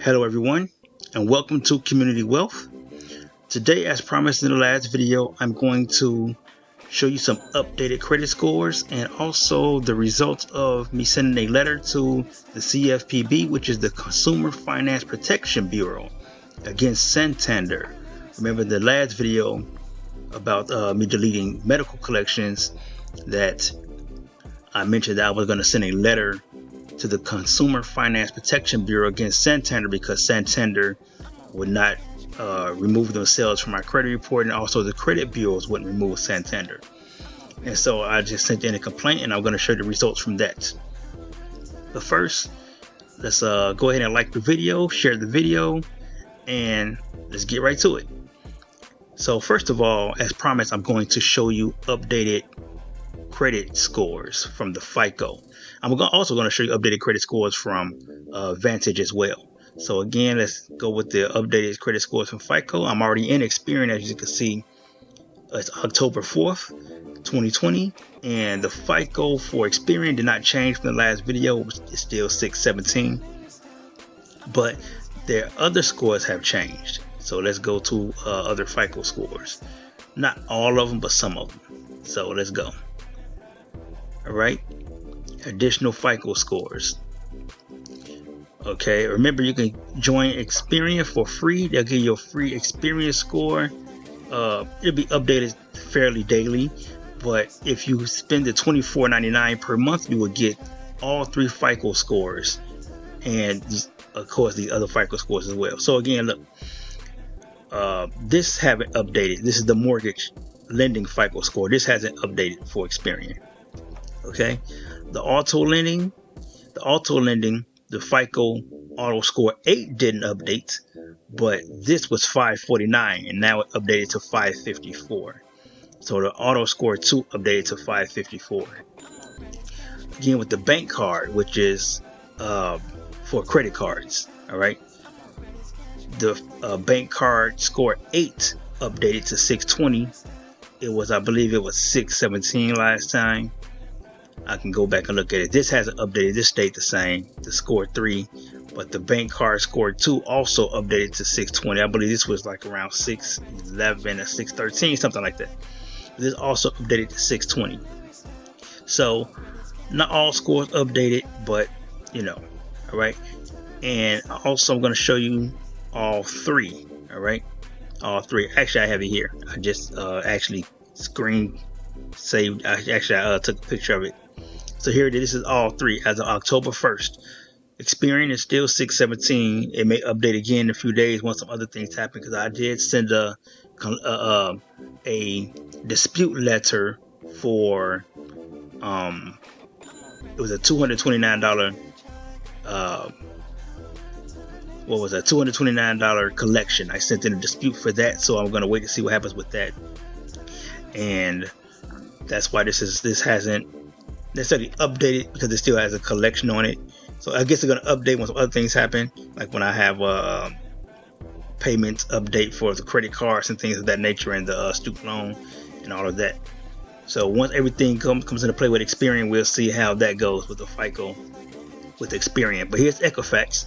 Hello everyone, and welcome to Community Wealth. Today, as promised in the last video, I'm going to show you some updated credit scores and also the results of me sending a letter to the CFPB, which is the Consumer Finance Protection Bureau, against Santander. Remember the last video about me deleting medical collections that I mentioned that I was going to send a letter to the Consumer Finance Protection Bureau against Santander because Santander would not remove themselves from my credit report, and also the credit bureaus wouldn't remove Santander. And so I just sent in a complaint, and I'm going to show you the results from that. But first, let's go ahead and like the video, share the video, and let's get right to it. So first of all, as promised, I'm going to show you updated credit scores from the Fico. I'm also going to show you updated credit scores from Vantage as well. So again, let's go with the updated credit scores from Fico. I'm already in Experian, as you can see. It's October 4th, 2020, and the Fico for Experian did not change from the last video. It's still 617, but their other scores have changed. So let's go to other Fico scores. Not all of them, but some of them. So let's go. All right. Additional FICO scores. Okay, remember you can join Experian for free. They'll give you a free Experian score. It'll be updated fairly daily, but if you spend the $24.99 per month, you will get all 3 FICO scores, and of course the other FICO scores as well. So again, look, this haven't updated. This is the mortgage lending FICO score. This hasn't updated for Experian. Okay. The auto lending, the FICO Auto Score 8 didn't update, but this was 549, and now it updated to 554. So the Auto Score 2 updated to 554. Again, with the bank card, which is for credit cards, all right. The bank card Score 8 updated to 620. I believe it was 617 last time. I can go back and look at it. This hasn't updated. This stayed the same, the Score 3, but the bank card Score 2 also updated to 620. I believe this was like around 611 or 613, something like that. This also updated to 620. So not all scores updated, but all right. And also I'm going to show you all 3. All right, all 3. Actually, I have it here. I just actually screen saved. I took a picture of it. So here it is. This is all 3 as of October 1st. Experian is still 617. It may update again in a few days once some other things happen, because I did send a dispute letter for it was a $229 what was that, $229 collection. I sent in a dispute for that, so I'm going to wait to see what happens with that. And that's why this hasn't necessarily updated, because it still has a collection on it. So I guess they're going to update once other things happen, like when I have payments update for the credit cards and things of that nature, and the student loan and all of that. So once everything comes into play with Experian, we'll see how that goes with the FICO with Experian. But here's Equifax.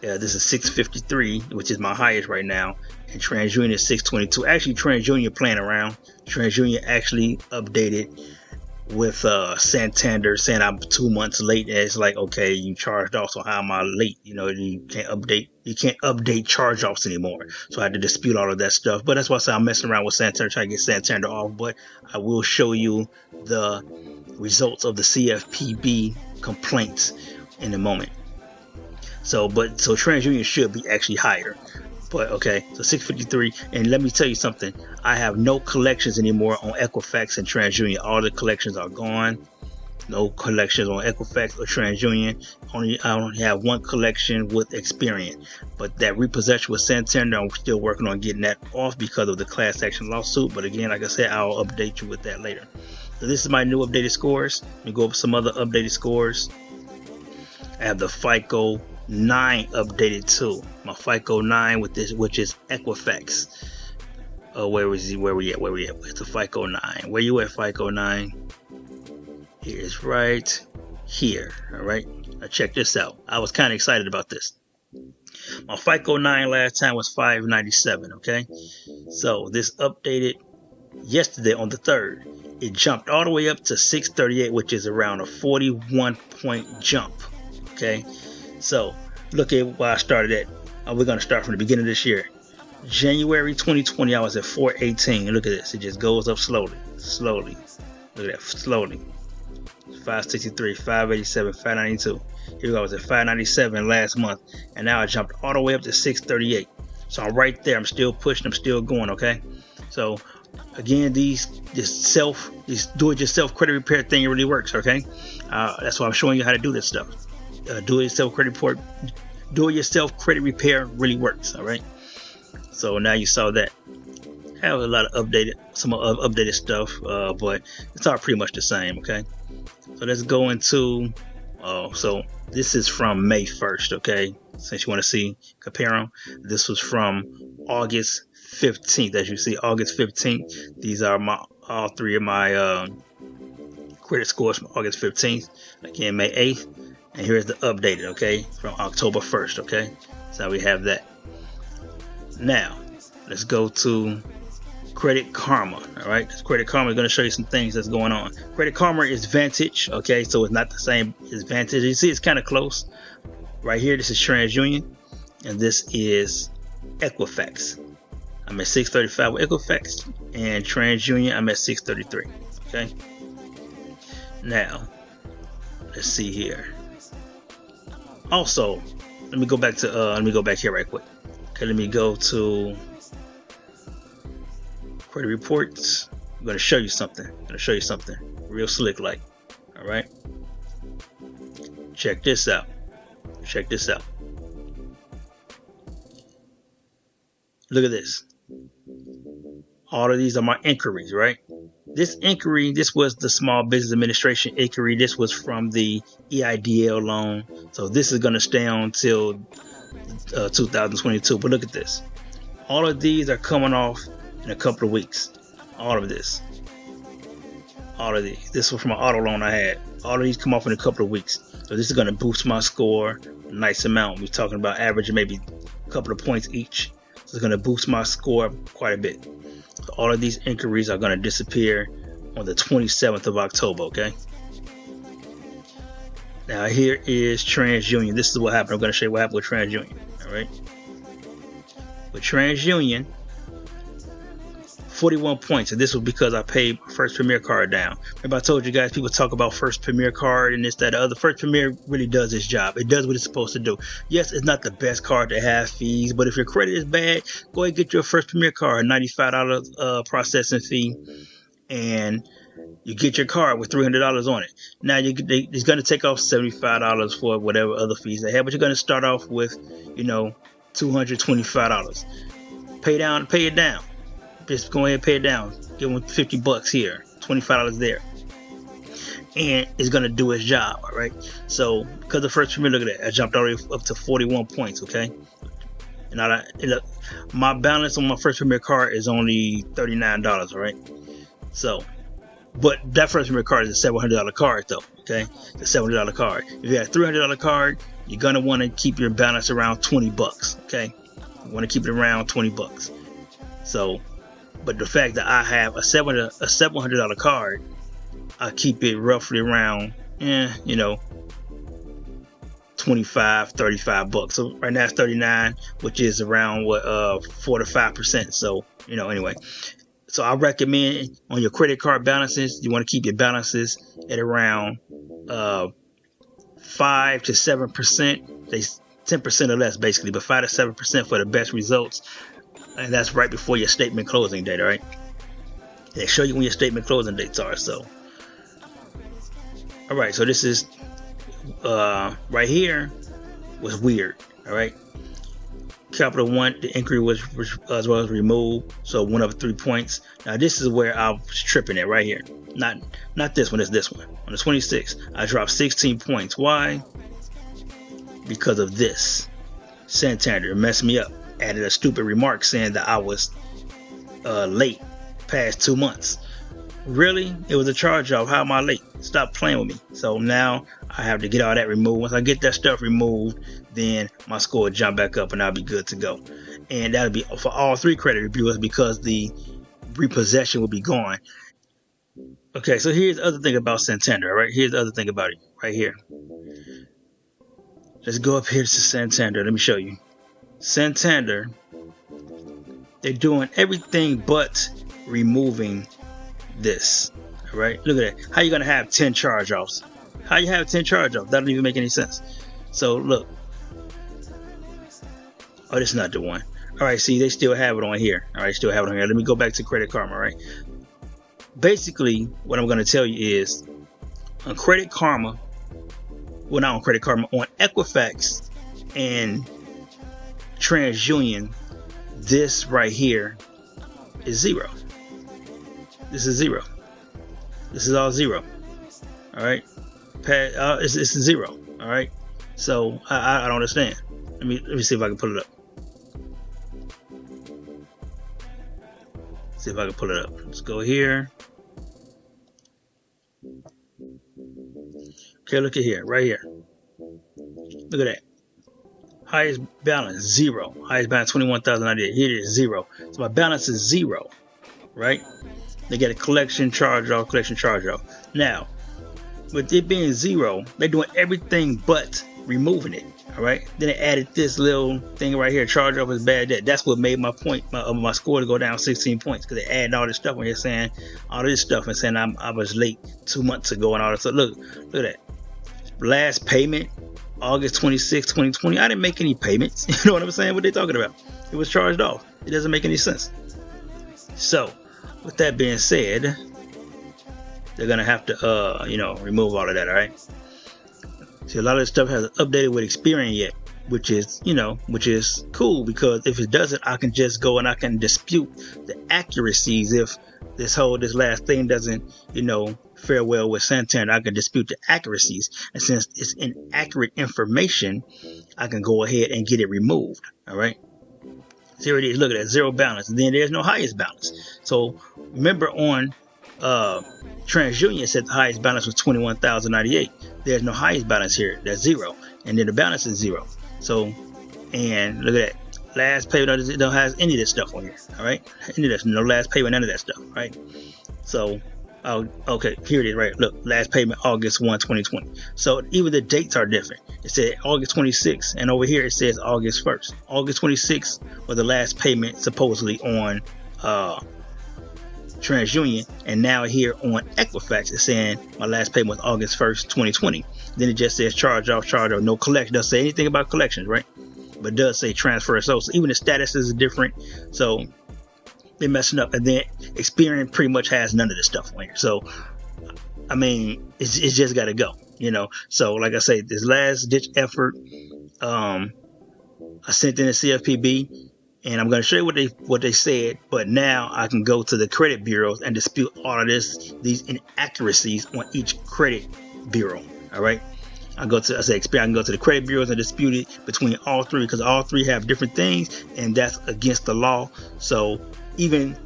This is 653, which is my highest right now, and TransUnion is 622. Actually, TransUnion playing around. TransUnion actually updated with Santander saying I'm 2 months late, and it's like, okay, you charged off, so how am I late? You can't update charge-offs anymore. So I had to dispute all of that stuff. But that's why I say I'm messing around with Santander, trying to get Santander off. But I will show you the results of the CFPB complaints in a moment. So TransUnion should be actually higher. But okay, so 653, and let me tell you something. I have no collections anymore on Equifax and TransUnion. All the collections are gone. No collections on Equifax or TransUnion. I only have 1 collection with Experian. But that repossession with Santander, I'm still working on getting that off because of the class action lawsuit. But again, like I said, I'll update you with that later. So this is my new updated scores. Let me go over some other updated scores. I have the FICO 9 updated too. My FICO 9 with this, which is Equifax. Where we at? It's a FICO 9. Where you at, FICO 9? It is right here. All right. Now check this out. I was kind of excited about this. My FICO 9 last time was 597, okay? So this updated yesterday on the 3rd. It jumped all the way up to 638, which is around a 41 point jump, okay? So look at where I started at. We're going to start from the beginning of this year. January 2020, I was at 418. Look at this. It just goes up slowly. Look at that. Slowly. 563, 587, 592. Here we go. I was at 597 last month. And now I jumped all the way up to 638. So I'm right there. I'm still pushing. I'm still going, okay? So again, this do-it-yourself credit repair thing really works, okay? That's why I'm showing you how to do this stuff. Do-it-yourself credit repair really works, all right? So now you saw that. I have a lot of updated stuff, but it's all pretty much the same, okay? So let's go into, so this is from May 1st, okay? Since you want to see, compare them. This was from August 15th, as you see, August 15th. These are all three of my credit scores from August 15th. Again, May 8th. And here's the updated, okay, from October 1st, okay? So we have that. Now, let's go to Credit Karma, all right? Credit Karma is going to show you some things that's going on. Credit Karma is Vantage, okay? So it's not the same as Vantage. You see, it's kind of close. Right here, this is TransUnion, and this is Equifax. I'm at 635 with Equifax, and TransUnion, I'm at 633, okay? Now, let's see here. Also, let me go back here right quick. Okay, let me go to credit reports. I'm going to show you something. Real slick like. All right. Check this out. Look at this. All of these are my inquiries, right? This inquiry, this was the Small Business Administration inquiry. This was from the EIDL loan. So this is going to stay on till 2022. But look at this. All of these are coming off in a couple of weeks. All of these. This was from an auto loan I had. All of these come off in a couple of weeks. So this is going to boost my score a nice amount. We're talking about averaging maybe a couple of points each. So it's going to boost my score quite a bit. So all of these inquiries are going to disappear on the 27th of October, okay? Now here is TransUnion. This is what happened. I'm going to show you what happened with TransUnion, all right? With TransUnion, 41 points, and this was because I paid First Premier card down. Remember I told you guys, people talk about First Premier card and this, that, the other. First Premier really does its job. It does what it's supposed to do. Yes, it's not the best card to have fees, but if your credit is bad, go ahead and get your First Premier card, $95 processing fee, and you get your card with $300 on it. Now it's going to take off $75 for whatever other fees they have, but you're going to start off with, $225. Pay it down. Just go ahead and pay it down. Give them $50 here, $25 there, and it's gonna do its job. All right. So because the First Premier, look at that, I jumped already up to 41 points. Okay. And look, my balance on my First Premier card is only $39. All right. So, but that First Premier card is a $700 card though. Okay, the $700 card. If you have a $300 card, you're gonna want to keep your balance around $20. Okay, you want to keep it around $20. So. But the fact that I have a $700 card, I keep it roughly around, $25, $35. So right now it's 39, which is around 4 to 5%. So anyway. So I recommend on your credit card balances, you want to keep your balances at around 5 to 7%. They 10% or less basically, but 5 to 7% for the best results. And that's right before your statement closing date, all right? They show you when your statement closing dates are. So, all right. So this is right here was weird. All right. Capital One, the inquiry was as well as removed, so it went up 3 points. Now this is where I was tripping at right here. Not this one. It's this one. On the 26th, I dropped 16 points. Why? Because of this. Santander messed me up. Added a stupid remark saying that I was late past 2 months. really? It was a charge off. How am I late? Stop playing with me. So now I have to get all that removed. Once I get that stuff removed, then my score will jump back up and I'll be good to go. And that'll be for all 3 credit bureaus because the repossession will be gone. Okay, so here's the other thing about Santander, right? Here's the other thing about it, right here. Let's go up here to Santander. Let me show you. Santander, they're doing everything but removing this. All right, look at that. How you gonna have 10 charge-offs? How you have 10 charge-offs? That don't even make any sense. So look. Oh, this is not the one. All right, see, they still have it on here. All right, still have it on here. Let me go back to Credit Karma, right? Basically, what I'm gonna tell you is on Credit Karma, well, not on Credit Karma, on Equifax and TransUnion, this right here is 0. This is 0. This is all 0. All right, it's 0. All right, so I don't understand. Let me see if I can pull it up. See if I can pull it up. Let's go here. Okay, look at here, right here. Look at that. Highest balance 0. Highest balance 21,098. Here it is 0. So my balance is 0, right? They get a collection charge off, Now, with it being 0, they're doing everything but removing it. All right. Then they added this little thing right here. Charge off is bad debt. That's what made my point, my score to go down 16 points because they added all this stuff when you're saying all this stuff and saying I was late 2 months ago and all that. So look at that. Last payment, August 26, 2020. I didn't make any payments. You know what I'm saying? What they talking about? It was charged off. It doesn't make any sense. So, with that being said, they're gonna have to, remove all of that. All right. See, a lot of this stuff hasn't updated with Experian yet, which is cool because if it doesn't, I can just go and I can dispute the accuracies. If this last thing doesn't, fare well with Santander, I can dispute the accuracies. And since it's inaccurate information, I can go ahead and get it removed. All right. So here it is. Look at that, 0 balance. And then there's no highest balance. So remember on TransUnion said the highest balance was 21,098. There's no highest balance here. That's 0. And then the balance is 0. So, and look at that. Last payment don't have any of this stuff on here. All right. Any of this, no last payment, none of that stuff. Right. So, okay, here it is. Right. Look, last payment August 1, 2020. So even the dates are different. It said August 26, and over here it says August 1st. August 26 was the last payment supposedly on TransUnion, and now here on Equifax it's saying my last payment was August 1st, 2020. Then it just says charge off, no collection. Doesn't say anything about collections, right? But it does say transfer. So even the statuses is different. So they're messing up. And then Experian pretty much has none of this stuff on here. So I mean, it's just got to go, So like I say, this last ditch effort, I sent in the CFPB. And I'm going to show you what they said, but now I can go to the credit bureaus and dispute all of these inaccuracies on each credit bureau. All right, I can go to the credit bureaus and dispute it between all 3 because all 3 have different things, and that's against the law. So even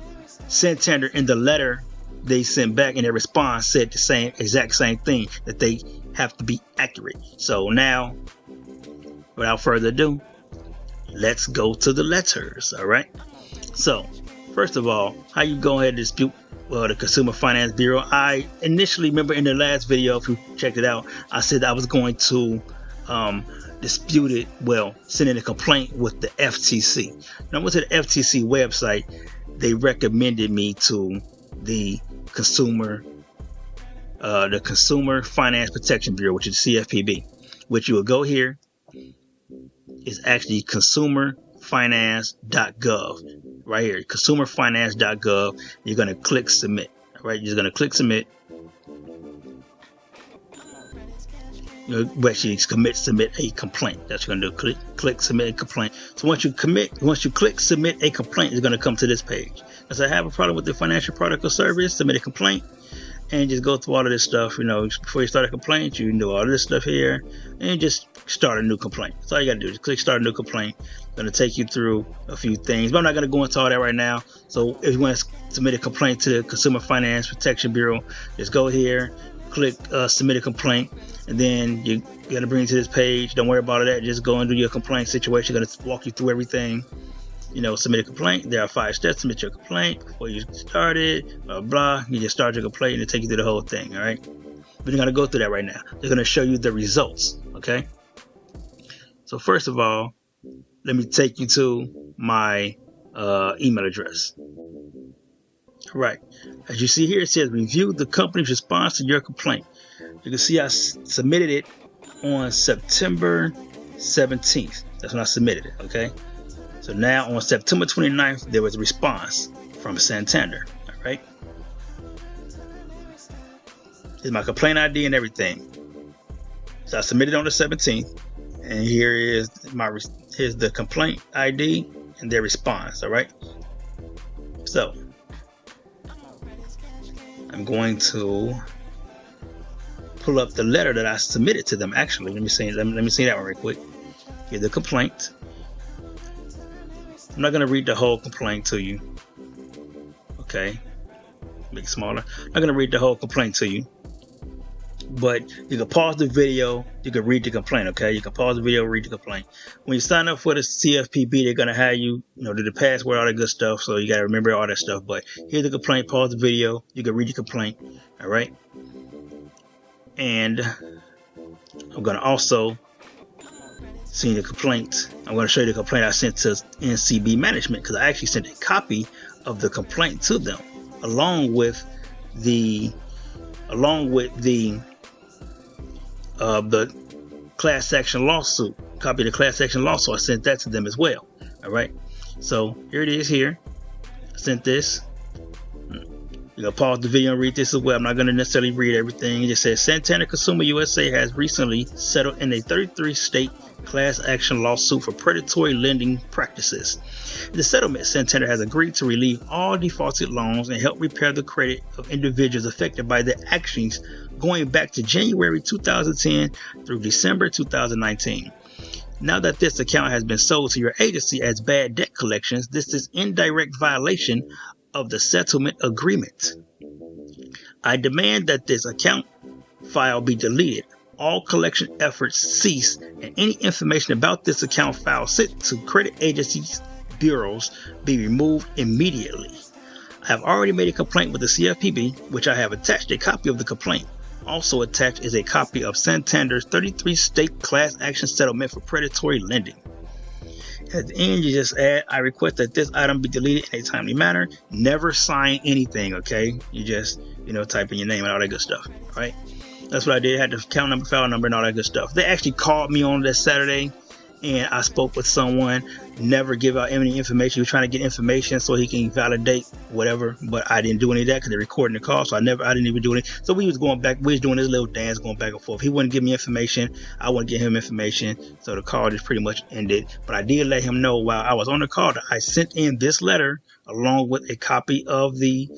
Santander in the letter they sent back in their response said the exact same thing, that they have to be accurate. So now, without further ado, let's go to the letters. All right. So first of all, how you go ahead and dispute the Consumer Finance Bureau? I initially remember in the last video, if you checked it out, I said I was going to dispute it. Well, send in a complaint with the FTC. Now I went to the FTC website. They recommended me to the Consumer Finance Protection Bureau, which is CFPB, which you will go here. Is actually consumerfinance.gov right here, consumerfinance.gov. You're going to click submit. All right, you're just going to click submit. You'll actually submit a complaint. That's what you're going to do. Click submit a complaint. So once you click submit a complaint, it's going to come to this page. As I have a problem with the financial product or service, submit a complaint. and just go through all of this stuff. You know, before you start a complaint, you can do all of this stuff here and just start a new complaint. That's all you gotta do. Just click start a new complaint. It's gonna take you through a few things, but I'm not gonna go into all that right now. So if you want to submit a complaint to the Consumer Finance Protection Bureau, just go here, click submit a complaint, and then you gotta bring it to this page. Don't worry about that. Just go and do your complaint situation. Gonna walk you through everything. You know, submit a complaint. There are 5 steps. Submit your complaint before you start it. Blah blah. You just start your complaint and it take you through the whole thing. All right. But you're gonna go through that right now. They're gonna show you the results. Okay. So first of all, let me take you to my email address. All right. As you see here, it says review the company's response to your complaint. You can see I submitted it on September 17th. That's when I submitted it. Okay. So now on September 29th, there was a response from Santander. All right. Here's my complaint ID and everything. So I submitted on the 17th, and here's the complaint ID and their response. All right. So I'm going to pull up the letter that I submitted to them. Actually, let me see that one real quick. Here's the complaint. I'm not going to read the whole complaint to you. Okay. Make it smaller. I'm not going to read the whole complaint to you. But you can pause the video. You can read the complaint. Okay. You can pause the video, read the complaint. When you sign up for the CFPB, they're going to have you, do the password, all that good stuff. So you got to remember all that stuff. But here's the complaint. Pause the video. You can read the complaint. All right. And I'm going to also see the complaint. I'm going to show you the complaint I sent to NCB management, because I actually sent a copy of the complaint to them along with the class action lawsuit. Copy of the class action lawsuit. I sent that to them as well. All right. So here it is. Here, I sent this. You can pause the video and read this as well. I'm not going to necessarily read everything. It just says Santander Consumer USA has recently settled in a 33-state class action lawsuit for predatory lending practices. In the settlement, Santander has agreed to relieve all defaulted loans and help repair the credit of individuals affected by their actions going back to January 2010 through December 2019. Now that this account has been sold to your agency as bad debt collections, this is indirect violation of the settlement agreement. I demand that this account file be deleted, all collection efforts cease, and any information about this account file sent to credit agencies' bureaus be removed immediately. I have already made a complaint with the CFPB, which I have attached a copy of the complaint. Also attached is a copy of Santander's 33-state class action settlement for predatory lending. At the end, you just add, I request that this item be deleted in a timely manner. Never sign anything, okay? You just, type in your name and all that good stuff, all right? That's what I did. I had the account number, file number, and all that good stuff. They actually called me on that Saturday, and I spoke with someone. Never give out any information. He was trying to get information so he can validate whatever, but I didn't do any of that because they're recording the call, so I didn't even do anything. So we was going back. We was doing this little dance, going back and forth. He wouldn't give me information. I wouldn't give him information. So the call just pretty much ended. But I did let him know while I was on the call that I sent in this letter along with a copy of the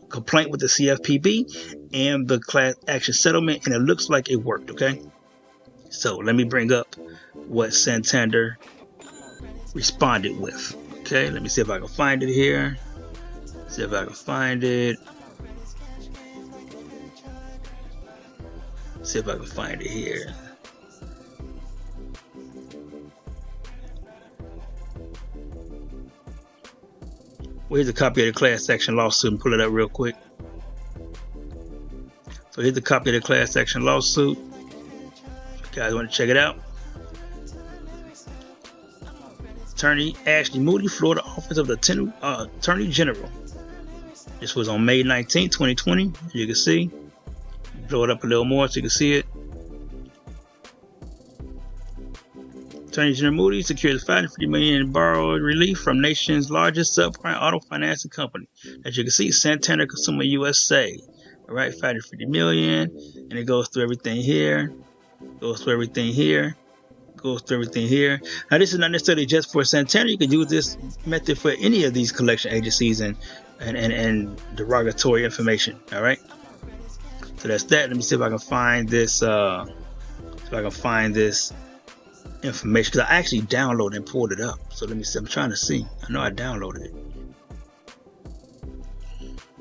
complaint with the CFPB and the class action settlement, and it looks like it worked. Okay, so let me bring up what Santander responded with. Okay, let me see if I can find it here. See if I can find it. See if I can find it here. Well, here's a copy of the class action lawsuit, and pull it up real quick. So here's a copy of the class action lawsuit. If you guys want to check it out. Attorney Ashley Moody, Florida Office of the Attorney General. This was on May 19, 2020. As you can see, blow it up a little more so you can see it. Attorney General Moody secures $550 million in borrowed relief from nation's largest subprime auto financing company. As you can see, Santander Consumer USA. All right, $550 million, and it goes through everything here. Goes through everything here. Now, this is not necessarily just for Santander. You can use this method for any of these collection agencies and and derogatory information. All right. So that's that. Let me see if I can find this. Information, because I actually downloaded and pulled it up. So let me see. I'm trying to see. I know I downloaded it.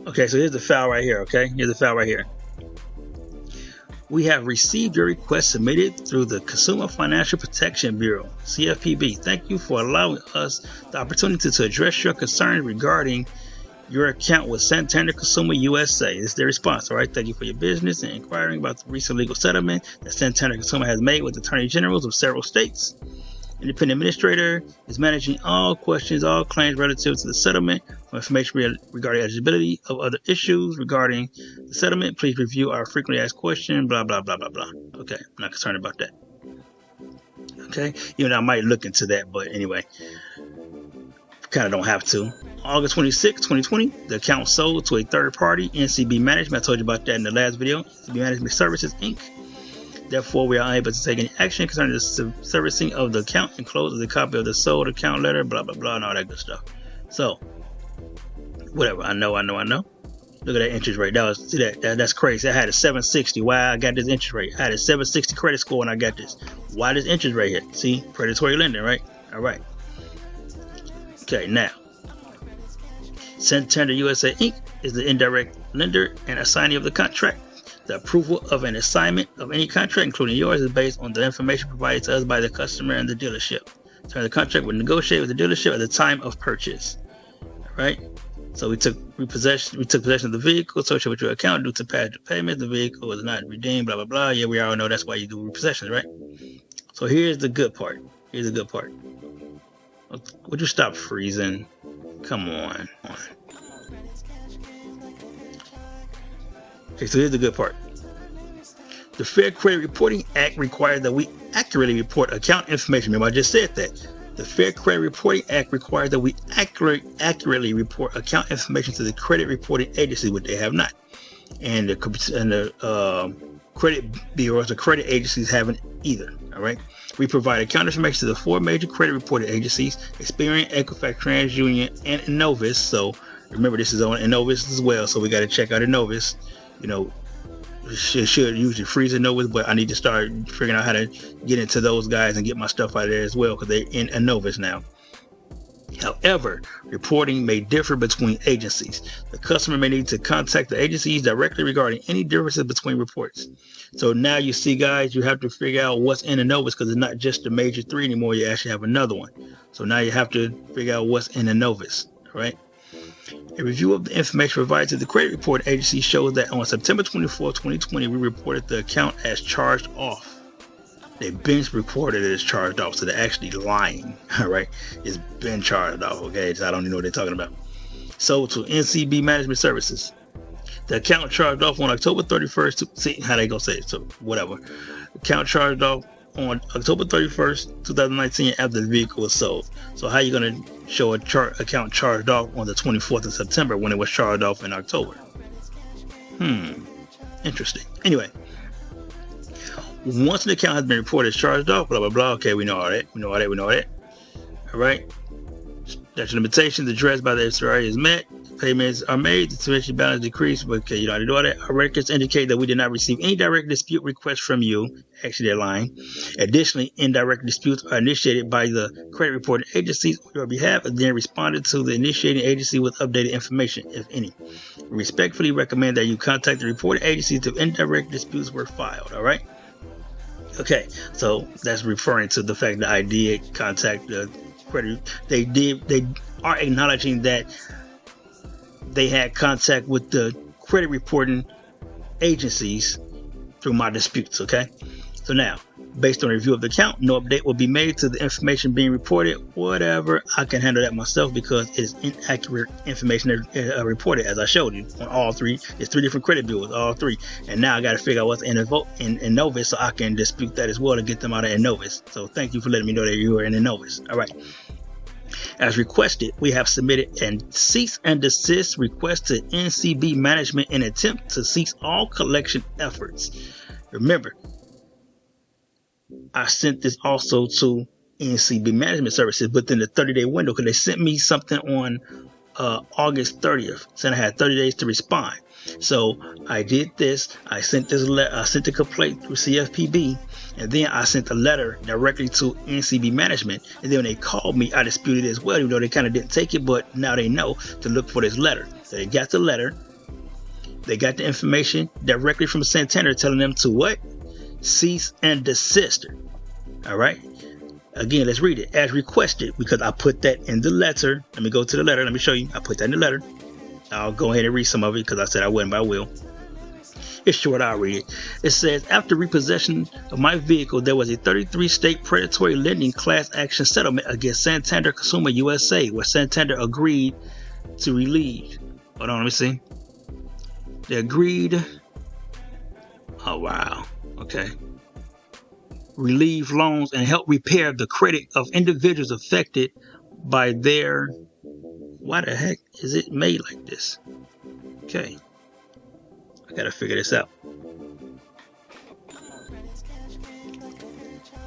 Okay, so here's the file right here. Okay, here's the file right here. We have received your request submitted through the Consumer Financial Protection Bureau, CFPB. Thank you for allowing us the opportunity to address your concerns regarding your account with Santander Consumer USA. This is their response. All right. Thank you for your business and inquiring about the recent legal settlement that Santander Consumer has made with Attorney Generals of several states. Independent Administrator is managing all questions, all claims relative to the settlement. For information regarding eligibility of other issues regarding the settlement, please review our frequently asked question, blah, blah, blah, blah, blah. Okay, I'm not concerned about that. Okay, even though I might look into that, but anyway, kind of don't have to. August 26, 2020, the account sold to a third party, NCB Management. I told you about that in the last video. NCB Management Services, Inc. Therefore, we are unable to take any action concerning the servicing of the account. Enclosed is a copy of the sold account letter, blah, blah, blah, and all that good stuff. So, whatever. I know. Look at that interest rate. That's crazy. I had a 760. Why I got this interest rate? I had a 760 credit score when I got this. Why this interest rate here? See, predatory lending, right? All right. Okay, now, Santander USA Inc. is the indirect lender and assignee of the contract. The approval of an assignment of any contract, including yours, is based on the information provided to us by the customer and the dealership. Terms of the contract were negotiated with the dealership at the time of purchase. All right. So we took possession of the vehicle associated with your account due to past payment. The vehicle was not redeemed. Blah blah blah. Yeah, we all know that's why you do repossessions, right? So here's the good part. Would you stop freezing? Come on. Okay, so here's the good part. The Fair Credit Reporting Act requires that we accurately report account information. Remember, I just said that. The Fair Credit Reporting Act requires that we accurately report account information to the credit reporting agency, which they have not. And the credit bureaus or credit agencies haven't either. All right. We provide account information to the four major credit reporting agencies: Experian, Equifax, TransUnion, and Innovis. So remember, this is on Innovis as well. So we got to check out Innovis. You know, it should usually freeze Innovis, but I need to start figuring out how to get into those guys and get my stuff out of there as well, because they're in Innovis now. However, reporting may differ between agencies. The customer may need to contact the agencies directly regarding any differences between reports. So now you see, guys, you have to figure out what's in Innovis, because it's not just the major three anymore. You actually have another one. So now you have to figure out what's in Innovis, right? A review of the information provided to the credit report agency shows that on September 24, 2020, we reported the account as charged off. They've been reported as charged off, so they're actually lying. All right, it's been charged off. Okay, so I don't even know what they're talking about. Sold to NCB Management Services. The account charged off on October 31st. See how they gonna say it? So whatever. Account charged off on October 31st, 2019, after the vehicle was sold. So how are you gonna show account charged off on the 24th of September when it was charged off in October? Interesting. Anyway. Once an account has been reported as charged off, blah, blah, blah. Okay, we know all that. All right. Statute of limitations addressed by the SRI is met. Payments are made. The sufficient balance decreased. But okay, you don't have to do all that. Our records indicate that we did not receive any direct dispute requests from you. Actually, they're lying. Additionally, indirect disputes are initiated by the credit reporting agencies on your behalf and then responded to the initiating agency with updated information, if any. We respectfully recommend that you contact the reporting agencies if indirect disputes were filed. All right. Okay, so that's referring to the fact that I did contact the credit. They are acknowledging that they had contact with the credit reporting agencies through my disputes. Okay, so now, based on a review of the account, no update will be made to the information being reported. Whatever, I can handle that myself because it's inaccurate information reported, as I showed you on all three. It's three different credit bureaus, all three. And now I got to figure out what's in Innovis so I can dispute that as well to get them out of Innovis. So thank you for letting me know that you were in Innovis. All right. As requested, we have submitted a cease and desist request to NCB Management in an attempt to cease all collection efforts. Remember, I sent this also to NCB Management Services within the 30-day window because they sent me something on August 30th, saying I had 30 days to respond. So I did this. I sent the complaint through CFPB, and then I sent a letter directly to NCB management. And then when they called me, I disputed it as well, even though they kind of didn't take it, but now they know to look for this letter. So they got the letter. They got the information directly from Santander telling them to what? Cease and desist. All right. Again, let's read it as requested, because I put that in the letter. Let me go to the letter. Let me show you. I put that in the letter. I'll go ahead and read some of it because I said I wouldn't, but I will. It's short. I'll read it. It says, after repossession of my vehicle, there was a 33-state predatory lending class action settlement against Santander Consumer USA, where Santander agreed to relieve. Hold on, let me see. They agreed. Oh, wow. Okay. Relieve loans and help repair the credit of individuals affected by their... Why the heck is it made like this? Okay. I gotta figure this out.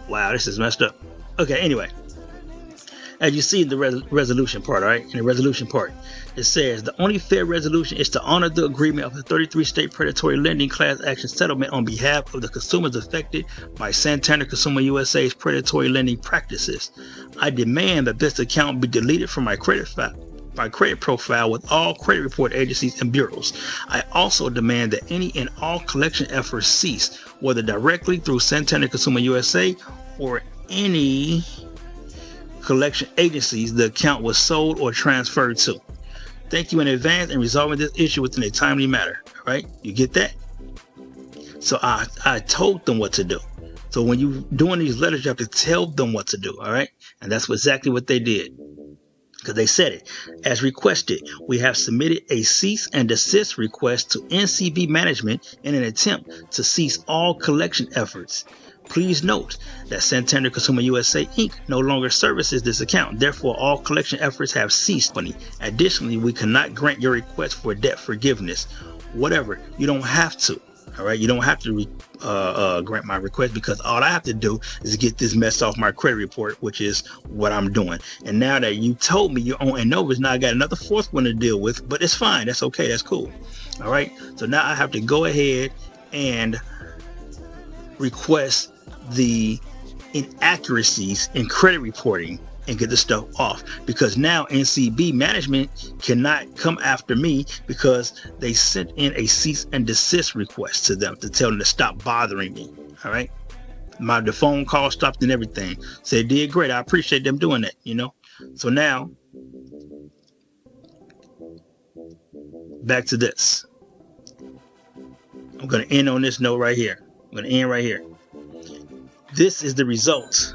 Wow, this is messed up. Okay, anyway. As you see in the resolution part, all right? In the resolution part, it says the only fair resolution is to honor the agreement of the 33-state predatory lending class action settlement on behalf of the consumers affected by Santander Consumer USA's predatory lending practices. I demand that this account be deleted from my credit profile with all credit report agencies and bureaus. I also demand that any and all collection efforts cease, whether directly through Santander Consumer USA or any collection agencies the account was sold or transferred to. Thank you in advance in resolving this issue within a timely manner. All right, you get that? So I told them what to do. So when you're doing these letters, you have to tell them what to do. All right, and that's exactly what they did. Because they said it. As requested, we have submitted a cease and desist request to NCB management in an attempt to cease all collection efforts. Please note that Santander Consumer USA Inc. no longer services this account. Therefore, all collection efforts have ceased. Additionally, we cannot grant your request for debt forgiveness. Whatever. You don't have to. All right. You don't have to grant my request, because all I have to do is get this mess off my credit report, which is what I'm doing. And now that you told me you're on Innovus, now I got another fourth one to deal with, but it's fine. That's okay. That's cool. All right. So now I have to go ahead and request the inaccuracies in credit reporting and get the stuff off, because now NCB management cannot come after me because they sent in a cease and desist request to them to tell them to stop bothering me. All right, the phone call stopped and everything. So they did great. I appreciate them doing that, you know. So now back to this. I'm going to end on this note right here. I'm going to end right here. This is the result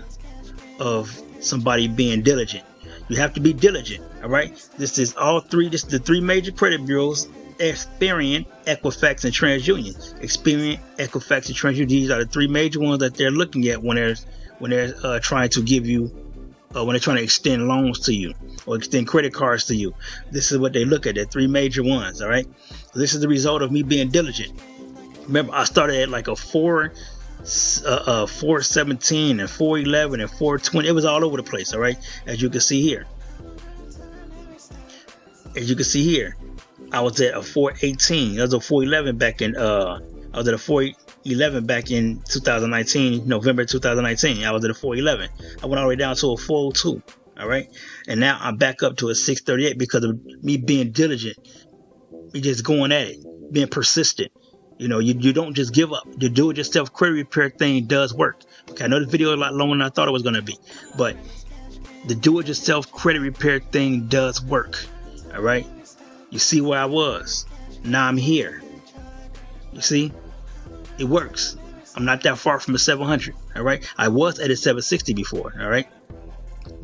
of somebody being diligent. You have to be diligent. All right. This is the three major credit bureaus: Experian, Equifax, and TransUnion. Experian, Equifax, and TransUnion. These are the three major ones that they're looking at when they're trying to give you, when they're trying to extend loans to you or extend credit cards to you. This is what they look at. The three major ones. All right. So this is the result of me being diligent. Remember, I started at like a 417 and 411 and 420. It was all over the place. All right, as you can see here. I was at a 418. I was a 411 back in I was at a 411 back in 2019, November 2019. I was at a 411. I went all the way down to a 402. All right, and now I'm back up to a 638 because of me being diligent, me just going at it, being persistent. You know, you don't just give up. The do-it-yourself credit repair thing does work. Okay, I know the video is a lot longer than I thought it was going to be, but the do-it-yourself credit repair thing does work. All right, you see where I was. Now I'm here. You see, it works. I'm not that far from a 700. All right, I was at a 760 before. All right,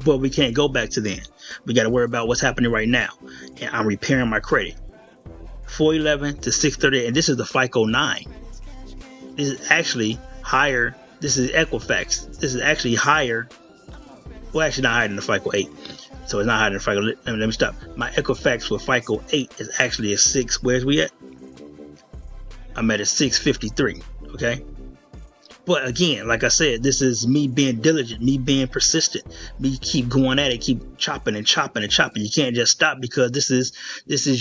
but we can't go back to then. We got to worry about what's happening right now, and I'm repairing my credit. 411 to 638, and this is the Fico 9. This is actually higher. This is Equifax. This is actually higher. Well, actually not higher than the Fico 8. So it's not higher than the Fico. Let me stop. My Equifax with Fico 8 is actually a 6. Where's we at? I'm at a 653. Okay. But again, like I said, this is me being diligent, me being persistent, me keep going at it, keep chopping and chopping and chopping. You can't just stop, because this is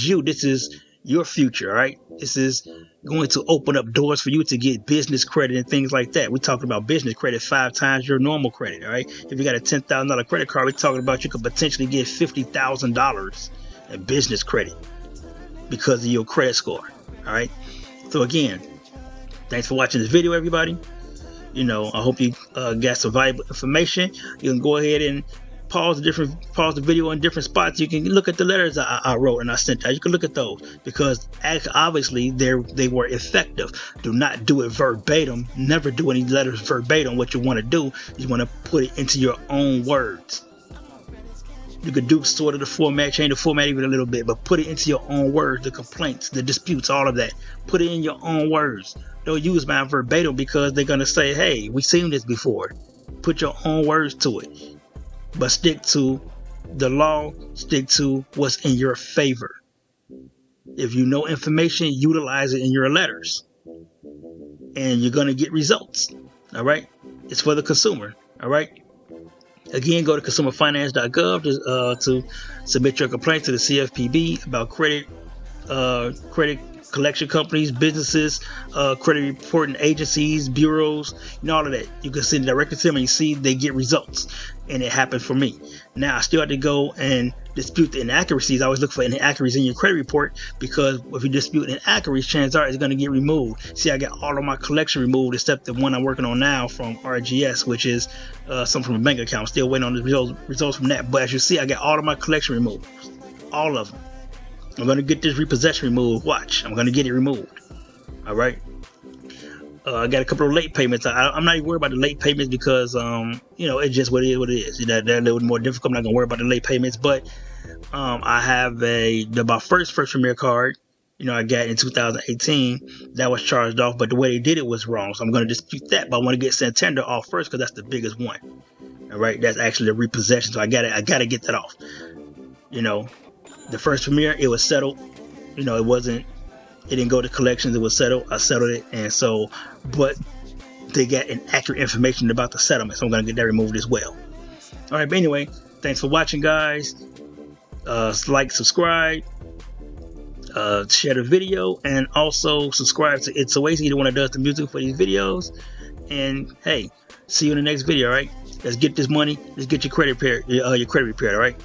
you. This is your future, all right? This is going to open up doors for you to get business credit and things like that. We're talking about business credit 5 times your normal credit, all right? If you got a $10,000 credit card, we're talking about you could potentially get $50,000 in business credit because of your credit score, all right? So again, thanks for watching this video, everybody. You know, I hope you got some valuable information. You can go ahead and pause the video in different spots. You can look at the letters I wrote and I sent out. You can look at those, because obviously they were effective. Do not do it verbatim. Never do any letters verbatim. What you want to do is you want to put it into your own words. You could do sort of the format, change the format even a little bit, but put it into your own words. The complaints, the disputes, all of that. Put it in your own words. Don't use mine verbatim, because they're going to say, hey, we've seen this before. Put your own words to it. But stick to the law. Stick to what's in your favor. If you know information, utilize it in your letters. And you're going to get results. All right? It's for the consumer. All right? Again, go to consumerfinance.gov to submit your complaint to the CFPB about credit collection companies, businesses, credit reporting agencies, bureaus, and all of that. You can send it directly to them, and you see they get results. And it happened for me. Now I still have to go and dispute the inaccuracies. I always look for inaccuracies in your credit report, because if you dispute inaccuracies, chances are it's going to get removed. See, I got all of my collection removed except the one I'm working on now from RGS, which is something from a bank account. I'm still waiting on the results from that. But as you see, I got all of my collection removed. All of them. I'm going to get this repossession removed. Watch. I'm going to get it removed. All right. I got a couple of late payments. I'm not even worried about the late payments, because, you know, it's just what it is. They're a little more difficult. I'm not going to worry about the late payments. But I have my first Premier card, you know, I got in 2018. That was charged off, but the way they did it was wrong. So I'm going to dispute that. But I want to get Santander off first, because that's the biggest one. All right. That's actually a repossession. So I got to get that off. You know, the first Premier, it was settled. You know, it didn't go to collections. It was settled. I settled it. And so, but they got inaccurate information about the settlement. So I'm going to get that removed as well. All right. But anyway, thanks for watching, guys. Like, subscribe, share the video, and also subscribe to It's Away, either one that does the music for these videos. And hey, see you in the next video. All right. Let's get this money. Let's get your credit repaired. All right.